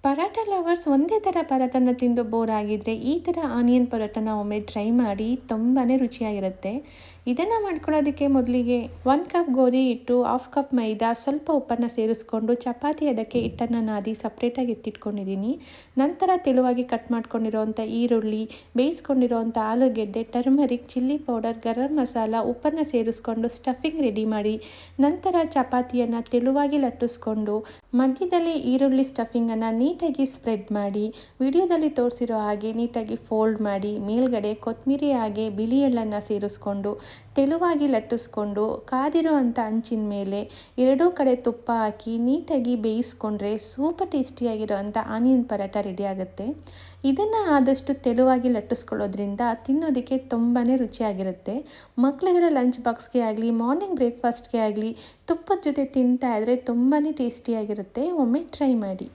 Paratha lovers ಒಂದೇ ಥರ ಪರಾಟನ ತಿಂದು ಬೋರ್ ಆಗಿದ್ರೆ ಈ ಥರ ಆನಿಯನ್ ಪರೋಟನ ಒಮ್ಮೆ ಟ್ರೈ ಮಾಡಿ, ತುಂಬಾ ರುಚಿಯಾಗಿರುತ್ತೆ. ಇದನ್ನು ಮಾಡ್ಕೊಳ್ಳೋದಕ್ಕೆ ಮೊದಲಿಗೆ 1 ಕಪ್ ಗೋಧಿ ಹಿಟ್ಟು, 1/2 ಕಪ್ ಮೈದಾ, ಸ್ವಲ್ಪ ಉಪ್ಪನ್ನು ಸೇರಿಸ್ಕೊಂಡು ಚಪಾತಿ ಅದಕ್ಕೆ ಹಿಟ್ಟನ್ನು ನಾದಿ ಸಪ್ರೇಟಾಗಿ ಎತ್ತಿಟ್ಕೊಂಡಿದ್ದೀನಿ. ನಂತರ ತೆಳುವಾಗಿ ಕಟ್ ಮಾಡ್ಕೊಂಡಿರೋವಂಥ ಈರುಳ್ಳಿ, ಬೇಯಿಸ್ಕೊಂಡಿರೋವಂಥ ಆಲೂಗೆಡ್ಡೆ, turmeric, chilli powder, garam masala, ಉಪ್ಪನ್ನು ಸೇರಿಸ್ಕೊಂಡು ಸ್ಟಫಿಂಗ್ ರೆಡಿ ಮಾಡಿ, ನಂತರ ಚಪಾತಿಯನ್ನು ತೆಳುವಾಗಿ ಲಟ್ಟಿಸ್ಕೊಂಡು ಮಧ್ಯದಲ್ಲಿ ಈರುಳ್ಳಿ ಸ್ಟಫಿಂಗನ್ನು ನೀಟಾಗಿ ಸ್ಪ್ರೆಡ್ ಮಾಡಿ, ವಿಡಿಯೋದಲ್ಲಿ ತೋರಿಸಿರೋ ಹಾಗೆ ನೀಟಾಗಿ ಫೋಲ್ಡ್ ಮಾಡಿ, ಮೇಲ್ಗಡೆ ಕೊತ್ತಂಬರಿ ಹಾಗೆ ಬಿಳಿ ಎಳ್ಳನ್ನು ಸೇರಿಸ್ಕೊಂಡು ತೆಳುವಾಗಿ ಲಟ್ಟಿಸ್ಕೊಂಡು ಕಾದಿರೋ ಅಂಥ ಹಂಚಿನ ಮೇಲೆ ಎರಡೂ ಕಡೆ ತುಪ್ಪ ಹಾಕಿ ನೀಟಾಗಿ ಬೇಯಿಸ್ಕೊಂಡ್ರೆ ಸೂಪರ್ ಟೇಸ್ಟಿಯಾಗಿರೋ ಅಂಥ ಆನಿಯನ್ ಪರಾಟ ರೆಡಿ ಆಗುತ್ತೆ. ಇದನ್ನು ಆದಷ್ಟು ತೆಳುವಾಗಿ ಲಟ್ಟಿಸ್ಕೊಳ್ಳೋದ್ರಿಂದ ತಿನ್ನೋದಕ್ಕೆ ತುಂಬಾ ರುಚಿಯಾಗಿರುತ್ತೆ. ಮಕ್ಕಳುಗಳ ಲಂಚ್ ಬಾಕ್ಸ್ಗೆ ಆಗಲಿ, ಮಾರ್ನಿಂಗ್ ಬ್ರೇಕ್ಫಾಸ್ಟ್ಗೆ ಆಗಲಿ ತುಪ್ಪದ ಜೊತೆ ತಿಂತಾ ಇದ್ದರೆ ತುಂಬಾ ಟೇಸ್ಟಿಯಾಗಿರುತ್ತೆ. ಒಮ್ಮೆ ಟ್ರೈ ಮಾಡಿ.